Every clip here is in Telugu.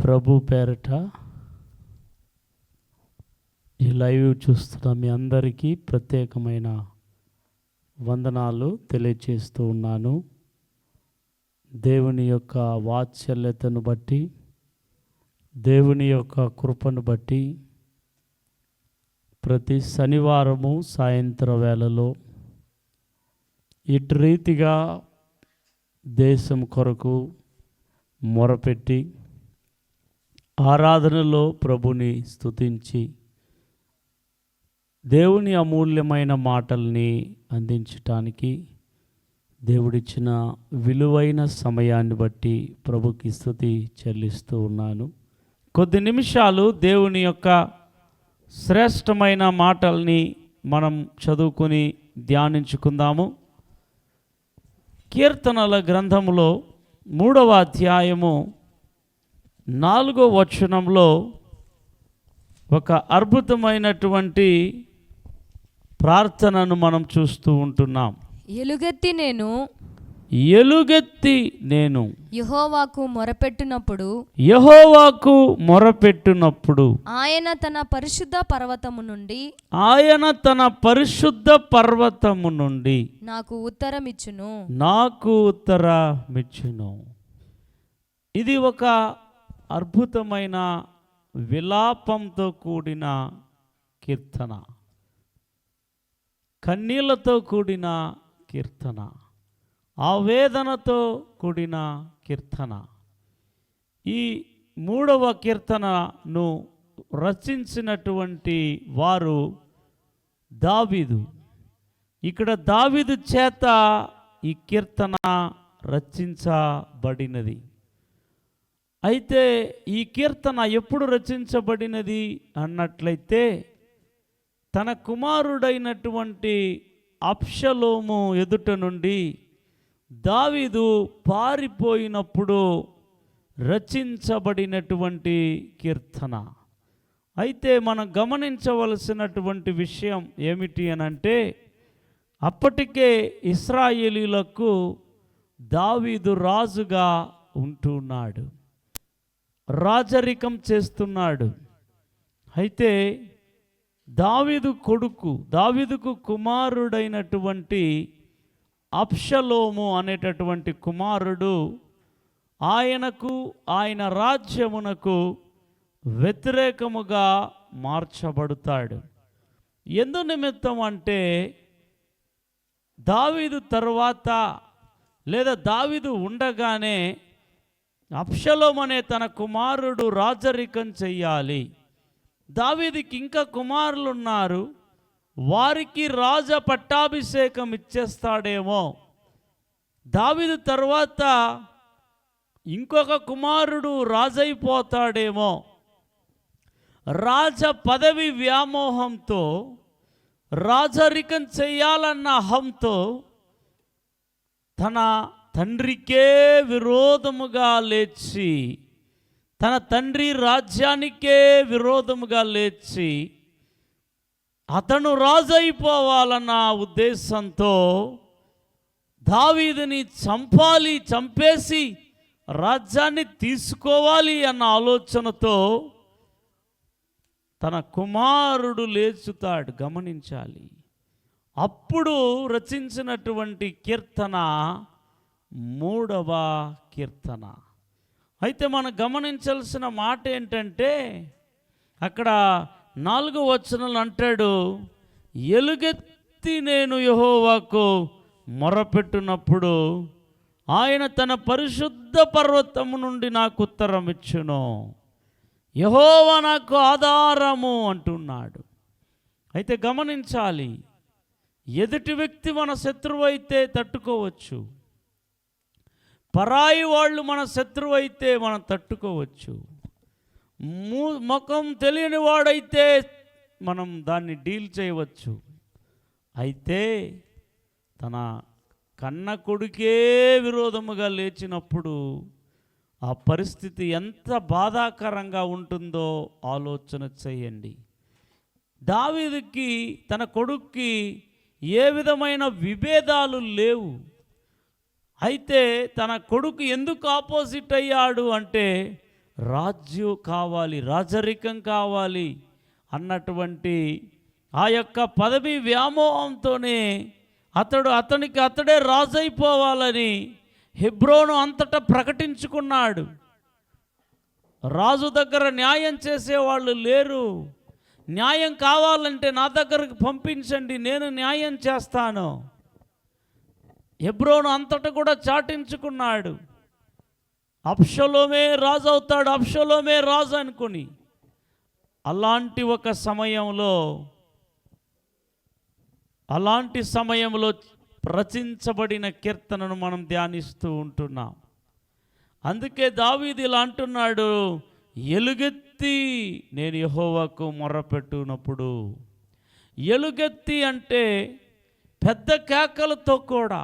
ప్రభు పేరట ఈ లైవ్ చూస్తున్న మీ అందరికీ ప్రత్యేకమైన వందనాలు తెలియజేస్తూ ఉన్నాను. దేవుని యొక్క వాత్సల్యతను బట్టి, దేవుని యొక్క కృపను బట్టి ప్రతి శనివారము సాయంత్రం వేళలో ఇటు రీతిగా దేశం కొరకు మొరపెట్టి ఆరాధనలో ప్రభుని స్తుతించి దేవుని అమూల్యమైన మాటల్ని అందించటానికి దేవుడిచ్చిన విలువైన సమయాన్ని బట్టి ప్రభుకి స్తుతి చెల్లిస్తూ ఉన్నాను. కొద్ది నిమిషాలు దేవుని యొక్క శ్రేష్టమైన మాటల్ని మనం చదువుకొని ధ్యానించుకుందాము. కీర్తనల గ్రంథములో 3వ అధ్యాయము 4వ వచనంలో ఒక అద్భుతమైనటువంటి ప్రార్థనను మనం చూస్తూ ఉంటున్నాం. ఎలుగెత్తి నేను యెహోవాకు మొరపెట్టునప్పుడు ఆయన తన పరిశుద్ధ పర్వతము నుండి నాకు ఉత్తరమిచ్చును. ఇది ఒక అద్భుతమైన విలాపంతో కూడిన కీర్తన, కన్నీళ్లతో కూడిన కీర్తన, ఆవేదనతో కూడిన కీర్తన. ఈ 3వ కీర్తనను రచించినటువంటి వారు దావీదు. ఇక్కడ దావీదు చేత ఈ కీర్తన రచించబడినది. అయితే ఈ కీర్తన ఎప్పుడు రచించబడినది అన్నట్లయితే తన కుమారుడైనటువంటి అబ్షలోము ఎదుట నుండి దావీదు పారిపోయినప్పుడు రచించబడినటువంటి కీర్తన. అయితే మనం గమనించవలసినటువంటి విషయం ఏమిటి అనంటే, అప్పటికే ఇశ్రాయేలీయులకు దావీదు రాజుగా ఉంటున్నాడు, రాజరికం చేస్తున్నాడు. అయితే దావీదుకు కుమారుడైనటువంటి అబ్షలోము అనేటటువంటి కుమారుడు ఆయన రాజ్యమునకు వ్యతిరేకముగా మార్చబడతాడు. ఎందు నిమిత్తం అంటే, దావీదు తరువాత లేదా దావీదు ఉండగానే అబ్షలోము అనే తన కుమారుడు రాజరికం చెయ్యాలి. దావీదుకి ఇంకా కుమారులు ఉన్నారు, వారికి రాజ పట్టాభిషేకం ఇచ్చేస్తాడేమో, దావీదు తర్వాత ఇంకొక కుమారుడు రాజైపోతాడేమో, రాజ పదవి వ్యామోహంతో, రాజరికం చెయ్యాలన్న అహంతో తన తండ్రికే విరోధముగా లేచి, తన తండ్రి రాజ్యానికే విరోధముగా లేచి అతను రాజైపోవాలన్న ఉద్దేశంతో దావీదుని చంపేసి రాజ్యాన్ని తీసుకోవాలి అన్న ఆలోచనతో తన కుమారుడు లేచుతాడు. గమనించాలి. అప్పుడు రచించినటువంటి కీర్తన 3వ కీర్తన. అయితే మనం గమనించాల్సిన మాట ఏంటంటే, అక్కడ 4వ వచనంలో అంటాడు, ఎలుగెత్తి నేను యెహోవాకు మొరపెట్టునప్పుడు ఆయన తన పరిశుద్ధ పర్వతము నుండి నాకు ఉత్తరమిచ్చును. యెహోవా నాకు ఆధారము అంటున్నాడు. అయితే గమనించాలి, ఎదుటి వ్యక్తి మన శత్రువు అయితే తట్టుకోవచ్చు, పరాయి వాళ్ళు మన శత్రువు అయితే మనం తట్టుకోవచ్చు, ముఖం తెలియని వాడైతే మనం దాన్ని డీల్ చేయవచ్చు. అయితే తన కన్న కొడుకే విరోధముగా లేచినప్పుడు ఆ పరిస్థితి ఎంత బాధాకరంగా ఉంటుందో ఆలోచన చేయండి. దావీదుకి తన కొడుక్కి ఏ విధమైన విభేదాలు లేవు. అయితే తన కొడుకు ఎందుకు ఆపోజిట్ అయ్యాడు అంటే, రాజ్యం కావాలి, రాజరికం కావాలి అన్నటువంటి ఆ యొక్క పదవి వ్యామోహంతోనే అతడే రాజైపోవాలని హెబ్రోను అంతటా ప్రకటించుకున్నాడు. రాజు దగ్గర న్యాయం చేసేవాళ్ళు లేరు. న్యాయం కావాలంటే నా దగ్గరకు పంపించండి, నేను న్యాయం చేస్తాను. హెబ్రోను అంతటా కూడా చాటించుకున్నాడు. అబ్షలోమే రాజు అవుతాడు, అబ్షలోమే రాజు అనుకుని. అలాంటి సమయంలో రచించబడిన కీర్తనను మనం ధ్యానిస్తూ ఉంటున్నాం. అందుకే దావీదు ఇలా అంటున్నాడు, ఎలుగెత్తి నేను యెహోవాకు మొర్రపెట్టునప్పుడు. ఎలుగెత్తి అంటే పెద్ద కేకలతో కూడా,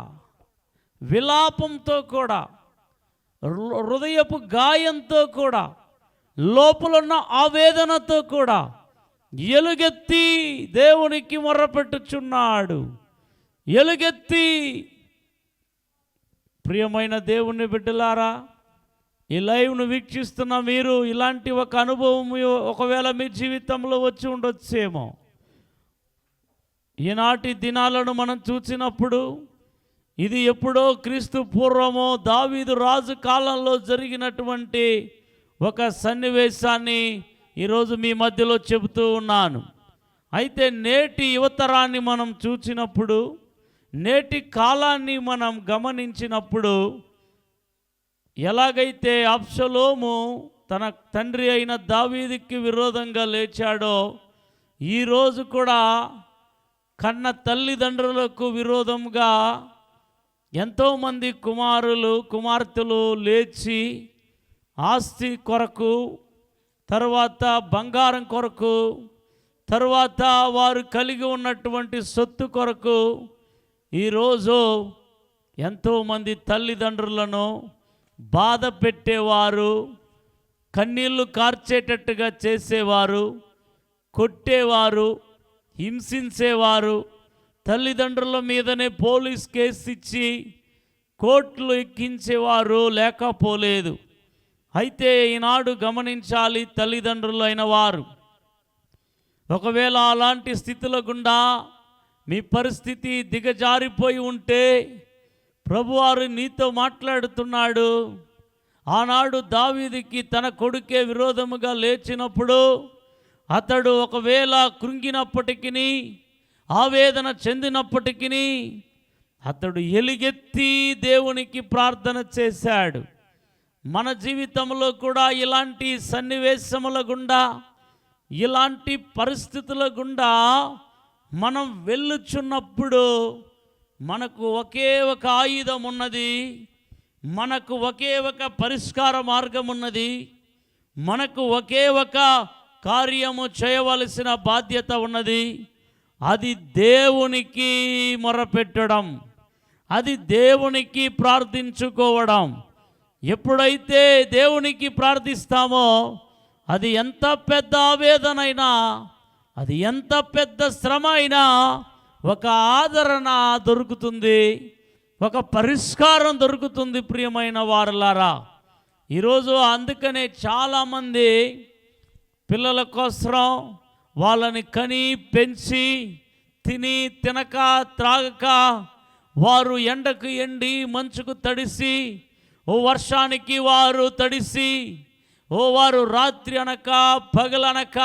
విలాపంతో కూడా, హృదయపు గాయంతో కూడా, లోపలున్న ఆవేదనతో కూడా ఎలుగెత్తి దేవునికి మొర్రపెట్టుచున్నాడు. ఎలుగెత్తి. ప్రియమైన దేవుని బిడ్డలారా, ఈ లైవ్ను వీక్షిస్తున్న మీరు ఇలాంటి ఒక అనుభవం ఒకవేళ మీ జీవితంలో వచ్చి ఉండొచ్చేమో. ఈనాటి దినాలను మనం చూసినప్పుడు ఇది ఎప్పుడో క్రీస్తు పూర్వమో దావీదు రాజు కాలంలో జరిగినటువంటి ఒక సన్నివేశాన్ని ఈరోజు మీ మధ్యలో చెబుతూ ఉన్నాను. అయితే నేటి యువతరాన్ని మనం చూసినప్పుడు, నేటి కాలాన్ని మనం గమనించినప్పుడు, ఎలాగైతే అబ్షలోము తన తండ్రి అయిన దావీదుకి విరోధంగా లేచాడో, ఈరోజు కూడా కన్న తల్లిదండ్రులకు విరోధంగా ఎంతోమంది కుమార్తెలు లేచి ఆస్తి కొరకు, తర్వాత బంగారం కొరకు, తర్వాత వారు కలిగి ఉన్నటువంటి సొత్తు కొరకు ఈరోజు ఎంతోమంది తల్లిదండ్రులను బాధ పెట్టేవారు, కన్నీళ్లు కార్చేటట్టుగా చేసేవారు, కొట్టేవారు, హింసించేవారు, తల్లిదండ్రుల మీదనే పోలీస్ కేసు ఇచ్చి కోర్టులు ఎక్కించేవారు లేకపోలేదు. అయితే ఈనాడు గమనించాలి, తల్లిదండ్రులైన వారు ఒకవేళ అలాంటి స్థితుల గుండా మీ పరిస్థితి దిగజారిపోయి ఉంటే ప్రభువారు నీతో మాట్లాడుతున్నాడు. ఆనాడు దావీదుకి తన కొడుకే విరోధముగా లేచినప్పుడు అతడు ఒకవేళ కృంగినప్పటికీ, ఆవేదన చెందినప్పటికీ అతడు ఎలుగెత్తి దేవునికి ప్రార్థన చేశాడు. మన జీవితంలో కూడా ఇలాంటి సన్నివేశముల గుండా, ఇలాంటి పరిస్థితుల గుండా మనం వెళ్ళుచున్నప్పుడు మనకు ఒకే ఒక ఆయుధం ఉన్నది, మనకు ఒకే ఒక పరిష్కార మార్గం ఉన్నది, మనకు ఒకే ఒక కార్యము చేయవలసిన బాధ్యత ఉన్నది. అది దేవునికి మొరపెట్టడం, అది దేవునికి ప్రార్థించుకోవడం. ఎప్పుడైతే దేవునికి ప్రార్థిస్తామో అది ఎంత పెద్ద ఆవేదనైనా, అది ఎంత పెద్ద శ్రమ అయినా ఒక ఆదరణ దొరుకుతుంది, ఒక పరిష్కారం దొరుకుతుంది. ప్రియమైన వారలారా, ఈరోజు అందుకనే చాలామంది పిల్లల కోసం వాళ్ళని కని పెంచి తిని తినక త్రాగక వారు ఎండకు ఎండి మంచుకు తడిసి, ఓ వర్షానికి వారు తడిసి, ఓ వారు రాత్రి అనక పగలనక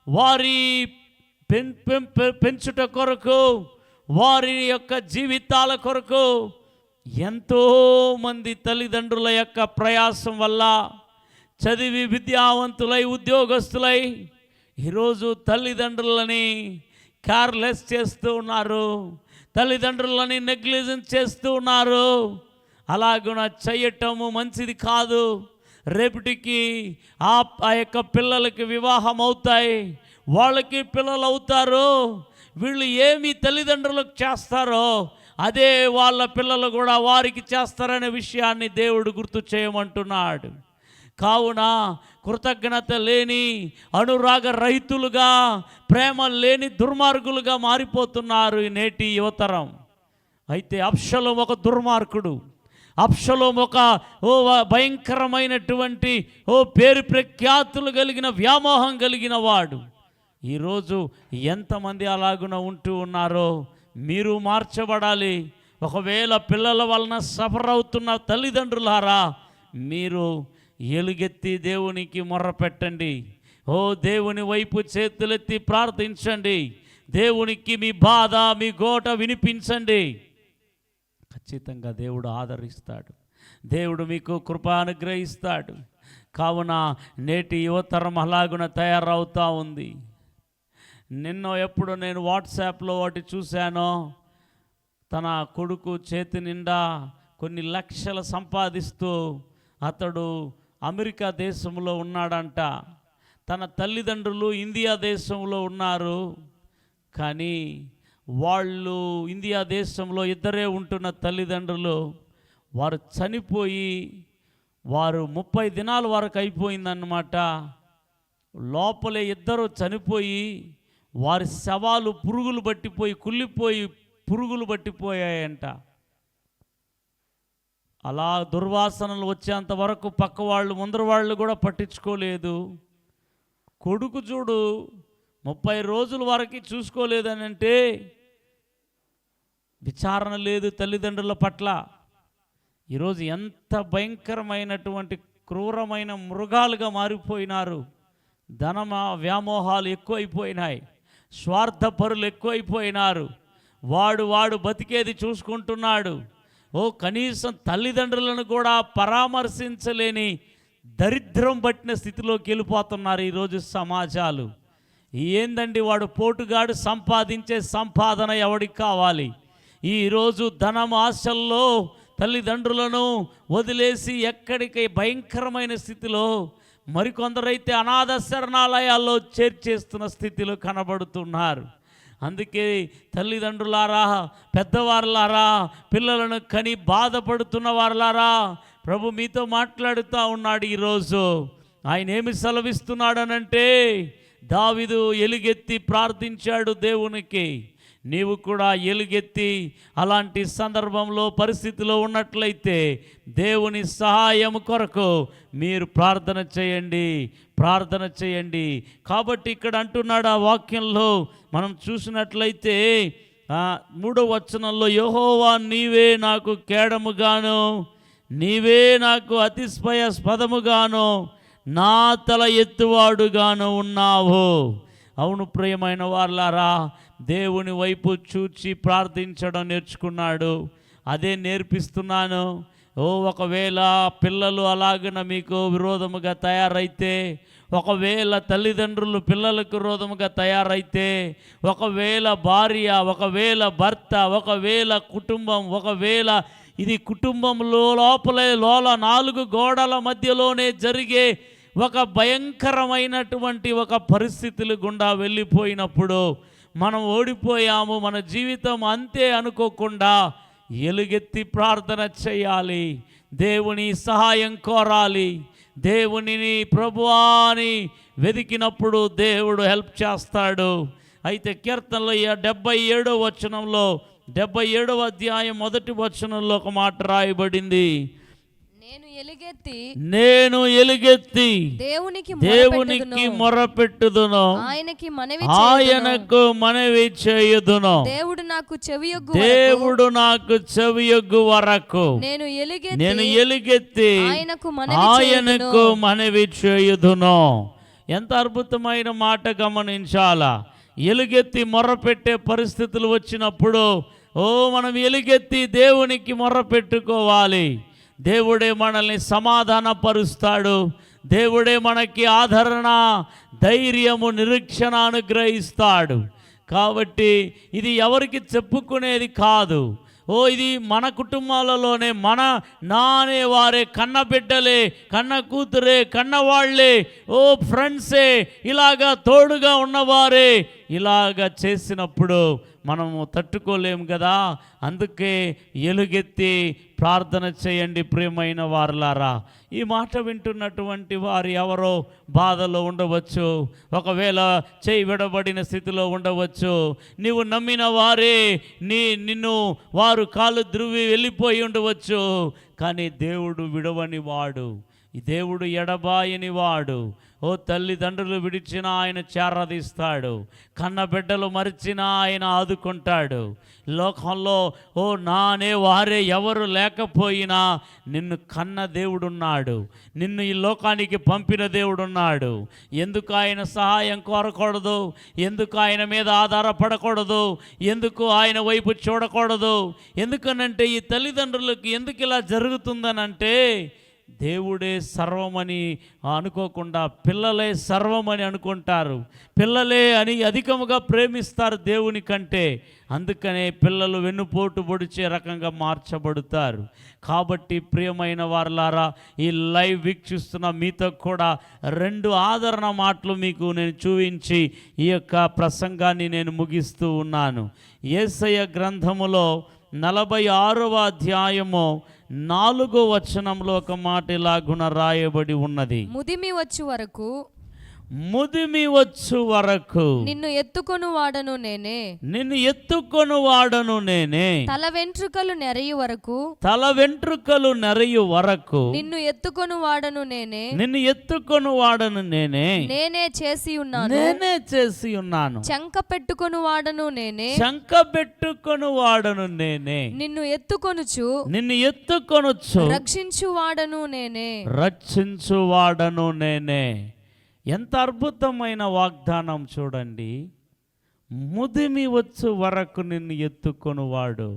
వారి పెంచుట కొరకు, వారి యొక్క జీవితాల కొరకు ఎంతోమంది తల్లిదండ్రుల యొక్క ప్రయాసం వల్ల చదివి విద్యావంతులై ఉద్యోగస్తులై ఈరోజు తల్లిదండ్రులని కేర్లెస్ చేస్తూ ఉన్నారు, తల్లిదండ్రులని నెగ్లిజెన్స్ చేస్తూ ఉన్నారు. అలాగున చేయటము మంచిది కాదు. రేపటికి ఆ యొక్క పిల్లలకి వివాహం అవుతాయి, వాళ్ళకి పిల్లలు అవుతారు. వీళ్ళు ఏమి తల్లిదండ్రులకు చేస్తారో అదే వాళ్ళ పిల్లలు కూడా వారికి చేస్తారనే విషయాన్ని దేవుడు గుర్తు చేయమంటున్నాడు. కావున కృతజ్ఞత లేని అనురాగ రహితులుగా, ప్రేమ లేని దుర్మార్గులుగా మారిపోతున్నారు ఈ నేటి యువతరం. అయితే అబ్షలోము ఒక దుర్మార్గుడు. అబ్షలోము ఒక భయంకరమైనటువంటి పేరు ప్రఖ్యాతులు కలిగిన వ్యామోహం కలిగిన వాడు. ఈరోజు ఎంతమంది అలాగున ఉంటూ ఉన్నారో మీరు మార్చబడాలి. ఒకవేళ పిల్లల వలన సఫర్ అవుతున్న తల్లిదండ్రులారా, మీరు ఎలుగెత్తి దేవునికి మొర్ర పెట్టండి. దేవుని వైపు చేతులెత్తి ప్రార్థించండి. దేవునికి మీ బాధ, మీ గోట వినిపించండి. ఖచ్చితంగా దేవుడు ఆదరిస్తాడు. దేవుడు మీకు కృప అనుగ్రహిస్తాడు. కావున నేటి యువతరం అలాగున తయారవుతూ ఉంది. ఎప్పుడు నేను వాట్సాప్లో ఒకటి చూశానో, తన కొడుకు చేతి నిండా కొన్ని లక్షలు సంపాదిస్తూ అతడు అమెరికా దేశంలో ఉన్నాడంట. తన తల్లిదండ్రులు ఇండియా దేశంలో ఉన్నారు. కానీ వాళ్ళు ఇండియా దేశంలో ఇద్దరే ఉంటున్న తల్లిదండ్రులు, వారు చనిపోయి 30 దినాల వరకు అయిపోయిందన్నమాట. లోపలే ఇద్దరు చనిపోయి వారి శవాలు పురుగులు పట్టిపోయి కుళ్ళిపోయి పురుగులు పట్టిపోయాయంట. అలా దుర్వాసనలు వచ్చేంత వరకు పక్క వాళ్ళు ముందర వాళ్ళు కూడా పట్టించుకోలేదు. కొడుకు చూడు 30 రోజుల వరకు చూసుకోలేదని అంటే విచారణ లేదు తల్లిదండ్రుల పట్ల. ఈరోజు ఎంత భయంకరమైనటువంటి క్రూరమైన మృగాలుగా మారిపోయినారు. వ్యామోహాలు ఎక్కువైపోయినాయి. స్వార్థపరులు ఎక్కువైపోయినారు. వాడు బతికేది చూసుకుంటున్నాడు. కనీసం తల్లిదండ్రులను కూడా పరామర్శించలేని దరిద్రం పట్టిన స్థితిలోకి వెళ్ళిపోతున్నారు ఈరోజు సమాజాలు. ఏందండి వాడు పోటుగాడు సంపాదించే సంపాదన ఎవడికి కావాలి? ఈరోజు ధనం ఆశల్లో తల్లిదండ్రులను వదిలేసి ఎక్కడికి భయంకరమైన స్థితిలో, మరికొందరైతే అనాథ శరణాలయాల్లో చేర్చేస్తున్న స్థితిలో కనబడుతున్నారు. అందుకే తల్లిదండ్రులారా, పెద్దవారులారా, పిల్లలను కని బాధపడుతున్న వారులారా, ప్రభు మీతో మాట్లాడుతూ ఉన్నాడు ఈరోజు. ఆయన ఏమి సెలవిస్తున్నాడనంటే, దావీదు ఎలుగెత్తి ప్రార్థించాడు దేవునికి. నీవు కూడా ఎలుగెత్తి అలాంటి సందర్భంలో పరిస్థితిలో ఉన్నట్లయితే దేవుని సహాయం కొరకు మీరు ప్రార్థన చేయండి. కాబట్టి ఇక్కడ అంటున్నాడు ఆ వాక్యంలో మనం చూసినట్లయితే 3వ వచనంలో, యెహోవా నీవే నాకు కేడముగాను, నీవే నాకు అతిశయాస్పదముగాను, నా తల ఎత్తువాడుగాను ఉన్నావు. అవును ప్రియమైన వారులారా, దేవుని వైపు చూచి ప్రార్థించడం నేర్చుకున్నాడు. అదే నేర్పిస్తున్నాను. ఒకవేళ పిల్లలు అలాగన మీకు విరోధముగా తయారైతే, ఒకవేళ తల్లిదండ్రులు పిల్లలకు విరోధముగా తయారైతే, ఒకవేళ భార్య, ఒకవేళ భర్త, ఒకవేళ కుటుంబం, ఒకవేళ ఇది కుటుంబంలో లోపల 4 గోడల మధ్యలోనే జరిగే ఒక భయంకరమైనటువంటి ఒక పరిస్థితులు గుండా వెళ్ళిపోయినప్పుడు మనం ఓడిపోయాము, మన జీవితం అంతే అనుకోకుండా ఎలుగెత్తి ప్రార్థన చేయాలి. దేవుని సహాయం కోరాలి. దేవునిని ప్రభువాని వెతికినప్పుడు దేవుడు హెల్ప్ చేస్తాడు. అయితే కీర్తనలో 77వ వచనంలో, 77వ అధ్యాయం 1వ వచనంలో ఒక మాట రాయబడింది. నేను ఎలుగెత్తి దేవునికి మొరపెట్టుదును, ఆయనకు మనవి చేయుదును. దేవుడు నాకు చెవియొగ్గు వరకు నేను ఎలుగెత్తి ఆయనకు మనవి చేయుదును. ఎంత అద్భుతమైన మాట గమనించాలా. ఎలుగెత్తి మొర్రపెట్టే పరిస్థితులు వచ్చినప్పుడు మనం ఎలుగెత్తి దేవునికి మొర్రపెట్టుకోవాలి. దేవుడే మనల్ని సమాధానపరుస్తాడు. దేవుడే మనకి ఆదరణ, ధైర్యము, నిరీక్షణ అనుగ్రహిస్తాడు. కాబట్టి ఇది ఎవరికి చెప్పుకునేది కాదు. ఇది మన కుటుంబాలలోనే నా అనేవారే, కన్న బిడ్డలే, కన్న కూతురే, కన్నవాళ్లే, ఫ్రెండ్సే, ఇలాగా తోడుగా ఉన్నవారే ఇలాగా చేసినప్పుడు మనము తట్టుకోలేము కదా. అందుకే ఎలుగెత్తి ప్రార్థన చేయండి ప్రియమైన వారులారా. ఈ మాట వింటున్నటువంటి వారు ఎవరో బాధలో ఉండవచ్చు, ఒకవేళ చేయి విడబడిన స్థితిలో ఉండవచ్చు. నీవు నమ్మిన వారే నిన్ను వారు కాలు ధ్రువి వెళ్ళిపోయి ఉండవచ్చు. కానీ దేవుడు విడవని వాడు, ఈ దేవుడు ఎడబాయని వాడు. ఓ తల్లిదండ్రులు విడిచిన ఆయన చేరదీస్తాడు, కన్న బిడ్డలు మరిచినా ఆయన ఆదుకుంటాడు. లోకంలో ఓ నానే వారే ఎవరు లేకపోయినా నిన్ను కన్న దేవుడున్నాడు, నిన్ను ఈ లోకానికి పంపిన దేవుడున్నాడు. ఎందుకు ఆయన సహాయం కోరకూడదు? ఎందుకు ఆయన మీద ఆధారపడకూడదు? ఎందుకు ఆయన వైపు చూడకూడదు? ఎందుకనంటే ఈ తల్లిదండ్రులకు ఎందుకు ఇలా జరుగుతుందనంటే, దేవుడే సర్వమని అనుకోకుండా పిల్లలే సర్వమని అనుకుంటారు. పిల్లలే అని అధికముగా ప్రేమిస్తారు దేవుని కంటే. అందుకనే పిల్లలు వెన్నుపోటు పొడిచే రకంగా మార్చబడతారు. కాబట్టి ప్రియమైన వారలారా, ఈ లైవ్ వీక్షిస్తున్న మీతో కూడా 2 ఆదరణ మాటలు మీకు నేను చూపించి ఈ యొక్క ప్రసంగాన్ని నేను ముగిస్తూ ఉన్నాను. యేసయ్య గ్రంథములో 46వ అధ్యాయము 4వ వచనంలో ఒక మాట ఇలాగున రాయబడి ఉన్నది. ముదిమి వచ్చు వరకు నిన్ను ఎత్తుకొను వాడను నేనే తల వెంట్రుకలు నెరయు వరకు నిన్ను ఎత్తుకొను వాడను నేనే నేనే చేసి ఉన్నాను చంక పెట్టుకొను వాడను నేనే నిన్ను ఎత్తుకొనుచు రక్షించు వాడను నేనే. ఎంత అద్భుతమైన వాగ్దానం చూడండి. ముదిమి వచ్చు వరకు నిన్ను ఎత్తుకొనువాడు.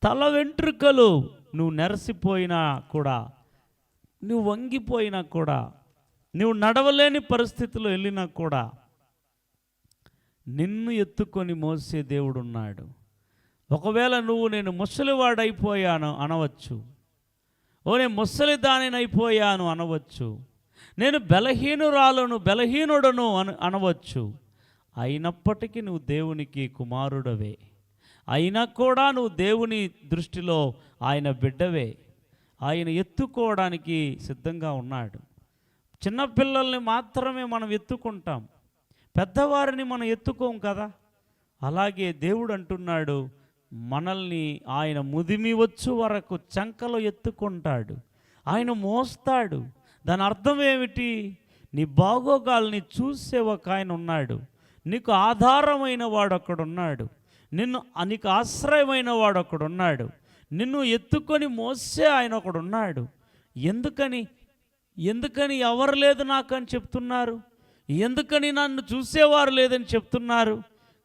తల వెంట్రుకలు నువ్వు నెరసిపోయినా కూడా, నువ్వు వంగిపోయినా కూడా, నువ్వు నడవలేని పరిస్థితిలో వెళ్ళినా కూడా నిన్ను ఎత్తుకొని మోసే దేవుడున్నాడు. ఒకవేళ నేను ముసలివాడైపోయాను అనవచ్చు, నేను ముసలిదానినైపోయాను అనవచ్చు, నేను బలహీనుడను అనవచ్చు. అయినప్పటికీ నువ్వు దేవునికి కుమారుడవే. అయినా కూడా నువ్వు దేవుని దృష్టిలో ఆయన బిడ్డవే. ఆయన ఎత్తుకోవడానికి సిద్ధంగా ఉన్నాడు. చిన్నపిల్లల్ని మాత్రమే మనం ఎత్తుకుంటాం, పెద్దవారిని మనం ఎత్తుకోం కదా. అలాగే దేవుడు అంటున్నాడు, మనల్ని ఆయన ముదిమి వచ్చు వరకు చంకలో ఎత్తుకుంటాడు, ఆయన మోస్తాడు. దాని అర్థం ఏమిటి? నీ బాగోగాల్ని చూసే ఒక ఆయన ఉన్నాడు, నీకు ఆధారమైన వాడు ఒకడున్నాడు, నీకు ఆశ్రయమైన వాడు ఒకడున్నాడు, నిన్ను ఎత్తుకొని మోసే ఆయన ఒకడున్నాడు. ఎందుకని ఎవరు లేదు నాకు అని చెప్తున్నారు? ఎందుకని నన్ను చూసేవారు లేదని చెప్తున్నారు?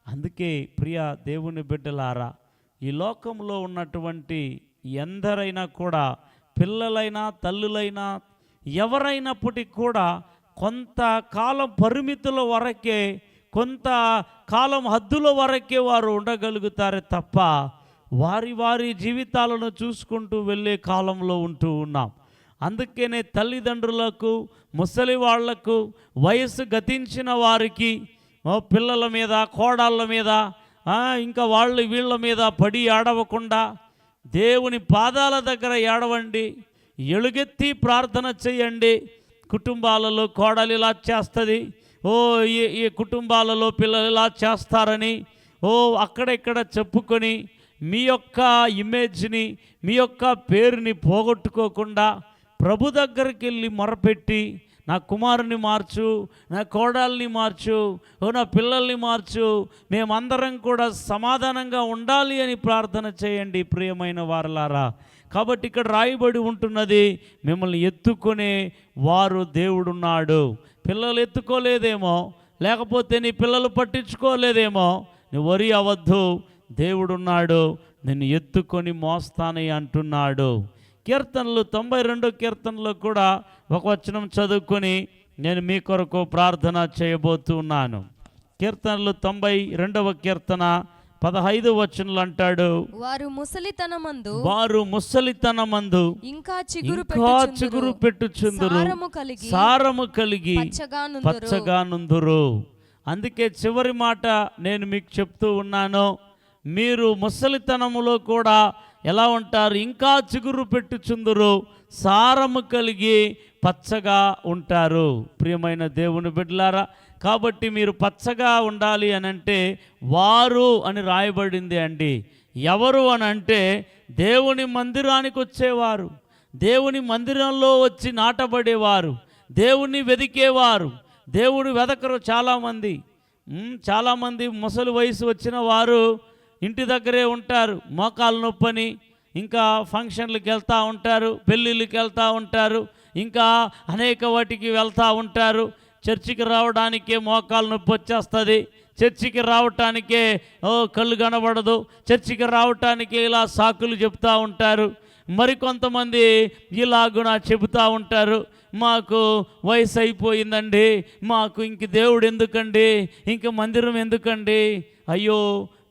అందుకే ప్రియ దేవుని బిడ్డలారా, ఈ లోకంలో ఉన్నటువంటి ఎందరైనా కూడా, పిల్లలైనా తల్లులైనా ఎవరైనప్పటికీ కూడా కొంతకాలం పరిమితుల వరకే, కొంతకాలం హద్దుల వరకే వారు ఉండగలుగుతారే తప్ప వారి జీవితాలను చూసుకుంటూ వెళ్ళే కాలంలో ఉంటూ ఉన్నాం. అందుకనే తల్లిదండ్రులకు, ముసలి వాళ్లకు, వయసు గతించిన వారికి పిల్లల మీద, కోడళ్ళ మీద, ఇంకా వీళ్ళ మీద పడి ఏడవకుండా దేవుని పాదాల దగ్గర ఏడవండి, ఎలుగెత్తి ప్రార్థన చేయండి. కుటుంబాలలో కోడలు ఇలా చేస్తుంది, ఈ కుటుంబాలలో పిల్లలు ఇలా చేస్తారని అక్కడెక్కడ చెప్పుకొని మీ యొక్క ఇమేజ్ని, మీ యొక్క పేరుని పోగొట్టుకోకుండా ప్రభు దగ్గరికి వెళ్ళి మొరపెట్టి, నా కుమారుని మార్చు, నా కోడల్ని మార్చు, నా పిల్లల్ని మార్చు, మేమందరం కూడా సమాధానంగా ఉండాలి అని ప్రార్థన చేయండి ప్రియమైన వారలారా. కాబట్టి ఇక్కడ రాయబడి ఉంటున్నది, మిమ్మల్ని ఎత్తుకునే వారు దేవుడున్నాడు. పిల్లలు ఎత్తుకోలేదేమో, లేకపోతే నీ పిల్లలు పట్టించుకోలేదేమో, నువ్వు వరి అవ్వద్దు, దేవుడున్నాడు, నిన్ను ఎత్తుకొని మోస్తానని అంటున్నాడు. కీర్తనలు 92 కీర్తనలో కూడా ఒక వచనం చదువుకొని నేను మీ కొరకు ప్రార్థన చేయబోతున్నాను. కీర్తనలు 92వ కీర్తన 15వ వచనంలో అంటాడు, వారు ముసలితనమందు ఇంకా చిగురు పెట్టుచుందురు, సారము కలిగి పచ్చగా నుందురు. అందుకే చివరి మాట నేను మీకు చెప్తూ ఉన్నాను, మీరు ముసలితనములో కూడా ఎలా ఉంటారు? ఇంకా చిగురు పెట్టుచుందురు, సారము కలిగి పచ్చగా ఉంటారు. ప్రియమైన దేవుని బిడ్డలారా, కాబట్టి మీరు పచ్చగా ఉండాలి అని అంటే వారు అని రాయబడింది అండి. ఎవరు అని అంటే దేవుని మందిరానికి వచ్చేవారు, దేవుని మందిరంలో వచ్చి నాటబడేవారు, దేవుని వెదికేవారు. దేవుని వెదకరు చాలామంది ముసలి వయసు వచ్చిన వారు ఇంటి దగ్గరే ఉంటారు, మోకాలు నొప్పని, ఇంకా ఫంక్షన్లకు వెళ్తూ ఉంటారు, పెళ్ళిళ్ళకి వెళ్తూ ఉంటారు, ఇంకా అనేక వాటికి వెళ్తూ ఉంటారు. చర్చికి రావడానికే మోకాలు నొప్పి వచ్చేస్తుంది, చర్చికి రావటానికే కళ్ళు కనబడదు, చర్చికి రావటానికే ఇలా సాకులు చెప్తూ ఉంటారు. మరికొంతమంది ఇలాగున చెబుతూ ఉంటారు, మాకు వయసు అయిపోయిందండి, మాకు ఇంక దేవుడు ఎందుకండి, ఇంక మందిరం ఎందుకండి. అయ్యో,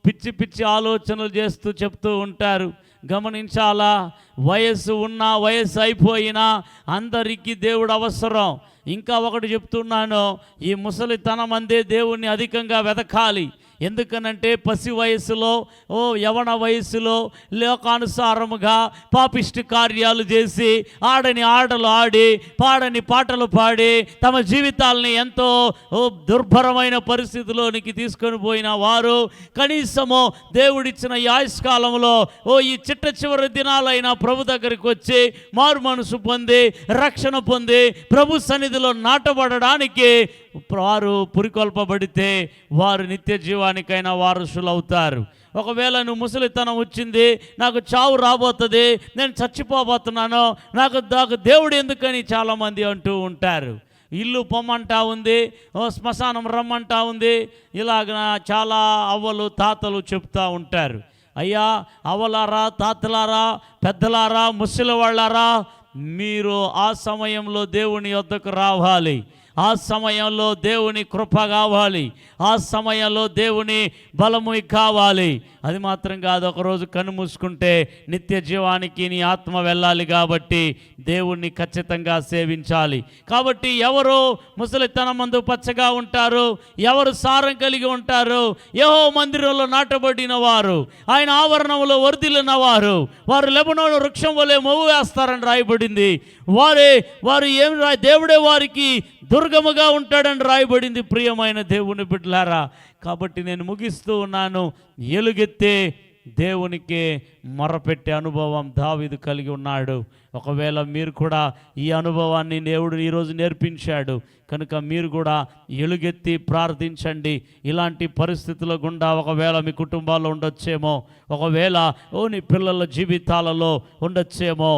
పిచ్చి పిచ్చి ఆలోచనలు చేస్తూ చెప్తూ ఉంటారు. గమనించాలా, వయస్సు ఉన్నా వయస్సు అయిపోయినా అందరికీ దేవుడు అవసరం. ఇంకా ఒకటి చెప్తున్నాను, ఈ ముసలితనం అందే దేవుణ్ణి అధికంగా వెతకాలి. ఎందుకనంటే పసి వయసులో యవన వయసులో లోకానుసారముగా పాపిష్టి కార్యాలు చేసి ఆడని ఆటలు ఆడి పాడని పాటలు పాడి తమ జీవితాలని ఎంతో దుర్భరమైన పరిస్థితిలోనికి తీసుకొని పోయిన వారు కనీసము దేవుడిచ్చిన ఈ ఆయుష్కాలంలో ఈ చిట్ట చివరి దినాలైన ప్రభు దగ్గరికి వచ్చి మారు మనసు పొంది రక్షణ పొంది ప్రభు సన్నిధిలో నాటబడడానికి వారు పురికొల్పబడితే వారు నిత్య జీవానికైనా వారసులు అవుతారు. ఒకవేళ నువ్వు ముసలితనం వచ్చింది, నాకు చావు రాబోతుంది, నేను చచ్చిపోబోతున్నాను, నాకు దేవుడు ఎందుకని చాలామంది అంటూ ఉంటారు. ఇల్లు పొమ్మంటా ఉంది, శ్మశానం రమ్మంటా ఉంది, ఇలాగ చాలా అవ్వలు తాతలు చెప్తూ ఉంటారు. అయ్యా అవ్వలారా, తాతలారా, పెద్దలారా, ముసలి వాళ్ళారా, మీరు ఆ సమయంలో దేవుని యొద్దకు రావాలి. ఆ సమయంలో దేవుని కృప కావాలి, ఆ సమయంలో దేవుని బలము కావాలి. అది మాత్రం కాదు, ఒకరోజు కన్ను మూసుకుంటే నిత్య జీవానికి నీ ఆత్మ వెళ్ళాలి. కాబట్టి దేవుణ్ణి ఖచ్చితంగా సేవించాలి. కాబట్టి ఎవరు ముసలితనం మందు పచ్చగా ఉంటారు, ఎవరు సారం కలిగి ఉంటారు? యెహోవా మందిరంలో నాటబడిన వారు, ఆయన ఆవరణంలో వర్ధిల్లిన వారు, వారు లెబనోను వృక్షం వలె మొవ్వు వేస్తారని రాయబడింది. వారు ఏం దేవుడే వారికి దుర్గముగా ఉంటాడని రాయబడింది. ప్రియమైన దేవుని బిడ్డలారా, కాబట్టి నేను ముగిస్తూ ఉన్నాను. ఎలుగెత్తే దేవునికే మొరపెట్టే అనుభవం దావీదు కలిగి ఉన్నాడు. ఒకవేళ మీరు కూడా ఈ అనుభవాన్ని దేవుడు ఈరోజు నేర్పించాడు కనుక మీరు కూడా ఎలుగెత్తి ప్రార్థించండి. ఇలాంటి పరిస్థితుల గుండా ఒకవేళ మీ కుటుంబాల్లో ఉండొచ్చేమో, ఒకవేళ నీ పిల్లల జీవితాలలో ఉండొచ్చేమో.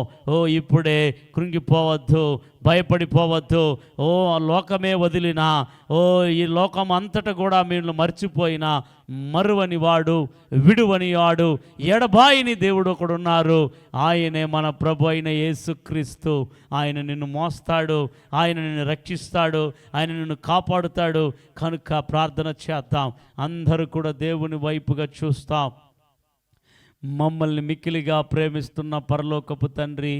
ఇప్పుడే కృంగిపోవద్దు, భయపడిపోవద్దు. లోకమే వదిలినా, ఈ లోకం అంతటా కూడా మీరు మర్చిపోయినా మరువని వాడు, విడువని వాడు, ఎడబాయిని దేవుడు ఒకడున్నారు. ఆయనే మన ప్రభు అయిన యేసుక్రీస్తు. ఆయన నిన్ను మోస్తాడు, ఆయన నిన్ను రక్షిస్తాడు, ఆయన నిన్ను కాపాడుతాడు. కనుక ప్రార్థన చేద్దాం, అందరూ కూడా దేవుని వైపుగా చూస్తాం. మమ్మల్ని మిక్కిలిగా ప్రేమిస్తున్న పరలోకపు తండ్రి,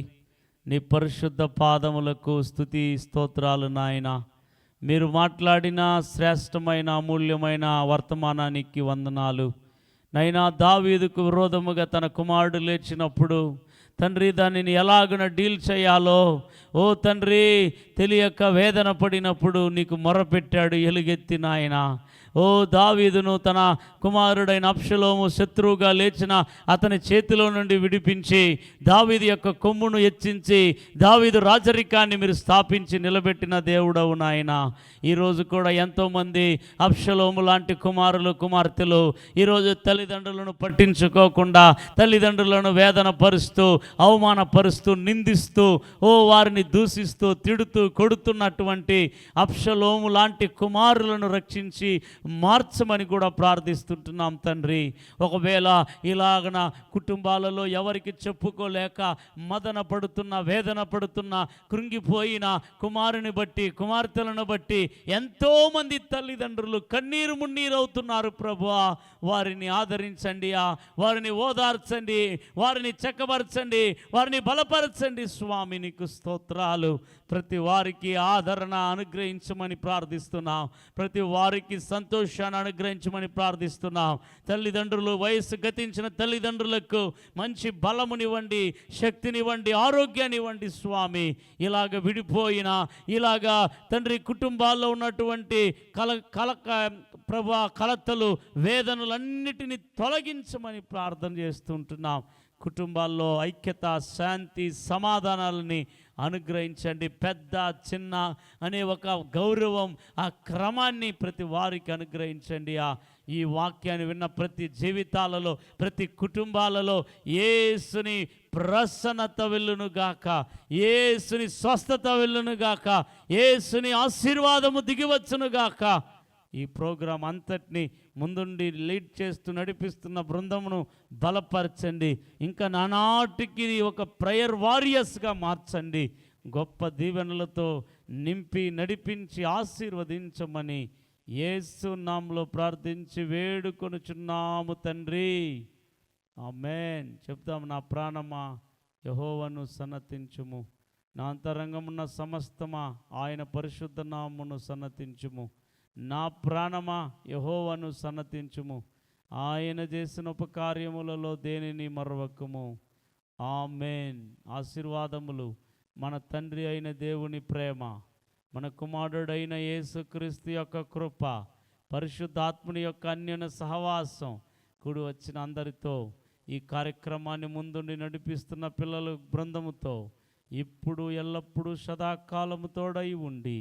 నీ పరిశుద్ధ పాదములకు స్తుతి స్తోత్రాలు నాయన. మీరు మాట్లాడిన శ్రేష్టమైన అమూల్యమైన వర్తమానానికి వందనాలు నైనా. దావీదుకు విరోధముగా తన కుమారుడు లేచినప్పుడు తండ్రి దానిని ఎలాగున డీల్ చేయాలో తండ్రి తెలియక వేదన పడినప్పుడు నీకు మొరపెట్టాడు ఎలుగెత్తి నాయన. దావీదును తన కుమారుడైన అబ్షలోము శత్రువుగా లేచిన అతని చేతిలో నుండి విడిపించి దావీదు యొక్క కొమ్మును హెచ్చించి దావీదు రాజరికాన్ని మీరు స్థాపించి నిలబెట్టిన దేవుడవు నాయన. ఈరోజు కూడా ఎంతోమంది అబ్షలోము లాంటి కుమారులు కుమార్తెలు ఈరోజు తల్లిదండ్రులను పట్టించుకోకుండా తల్లిదండ్రులను వేదన పరుస్తూ అవమానపరుస్తూ నిందిస్తూ వారిని దూషిస్తూ తిడుతూ కొడుతున్నటువంటి అబ్షలోము లాంటి కుమారులను రక్షించి మార్చమని కూడా ప్రార్థిస్తుంటున్నాం తండ్రి. ఒకవేళ ఇలాగన కుటుంబాలలో ఎవరికి చెప్పుకోలేక మదన పడుతున్న వేదన పడుతున్న కృంగిపోయిన కుమారుని బట్టి కుమార్తెలను బట్టి ఎంతోమంది తల్లిదండ్రులు కన్నీరు మున్నీరు అవుతున్నారు ప్రభువా. వారిని ఆదరించండి, వారిని ఓదార్చండి, వారిని చక్కబరచండి, వారిని బలపరచండి స్వామి. నీకు స్తోత్రాలు. ప్రతి వారికి ఆదరణ అనుగ్రహించమని ప్రార్థిస్తున్నాం. ప్రతి వారికి సంతోషం సంతోషాన్ని అనుగ్రహించమని ప్రార్థిస్తున్నాం. తల్లిదండ్రులు, వయస్సు గతించిన తల్లిదండ్రులకు మంచి బలమునివ్వండి, శక్తినివ్వండి, ఆరోగ్యాన్నివ్వండి స్వామి. ఇలాగ విడిపోయిన ఇలాగా తండ్రి కుటుంబాల్లో ఉన్నటువంటి కలతలు, వేదనలన్నిటినీ తొలగించమని ప్రార్థన చేస్తుంటున్నాం. కుటుంబాల్లో ఐక్యత, శాంతి, సమాధానాలని అనుగ్రహించండి. పెద్ద చిన్న అనే ఒక గౌరవం, ఆ క్రమాన్ని ప్రతి వారికి అనుగ్రహించండి. ఈ వాక్యాన్ని విన్న ప్రతి జీవితాలలో, ప్రతి కుటుంబాలలో యేసుని ప్రసన్నత వెళ్ళునుగాక, యేసుని స్వస్థత వెళ్ళునుగాక, యేసుని ఆశీర్వాదము దిగివచ్చునుగాక. ఈ ప్రోగ్రాం అంతటిని ముందుండి లీడ్ చేస్తూ నడిపిస్తున్న బృందమును బలపరచండి. ఇంకా నానాటికి ఒక ప్రేయర్ వారియర్స్గా మార్చండి. గొప్ప దీవెనలతో నింపి నడిపించి ఆశీర్వదించమని యేసు నామములో ప్రార్థించి వేడుకొనుచున్నాము తండ్రి, ఆమేన్. చెప్తాం. నా ప్రాణమా యెహోవాను సన్నతించుము, నా అంతరంగమున్న సమస్తమా ఆయన పరిశుద్ధ నామమును సన్నతించుము. నా ప్రాణమా యెహోవాను సన్నతించుము, ఆయన చేసిన ఉపకార్యములలో దేనిని మరవకము. ఆమేన్. ఆశీర్వాదములు మన తండ్రి అయిన దేవుని ప్రేమ, మన కుమారుడైన యేసుక్రీస్తు యొక్క కృప, పరిశుద్ధాత్ముని యొక్క అన్యోన్య సహవాసం కూడి వచ్చిన అందరితో, ఈ కార్యక్రమాన్ని ముందుండి నడిపిస్తున్న పిల్లల బృందముతో ఇప్పుడు ఎల్లప్పుడూ సదాకాలము తోడై ఉండి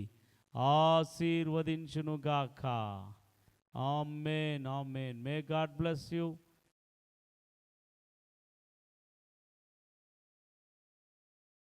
ఆశీర్వదించునుగాక. Amen, amen. May God bless you.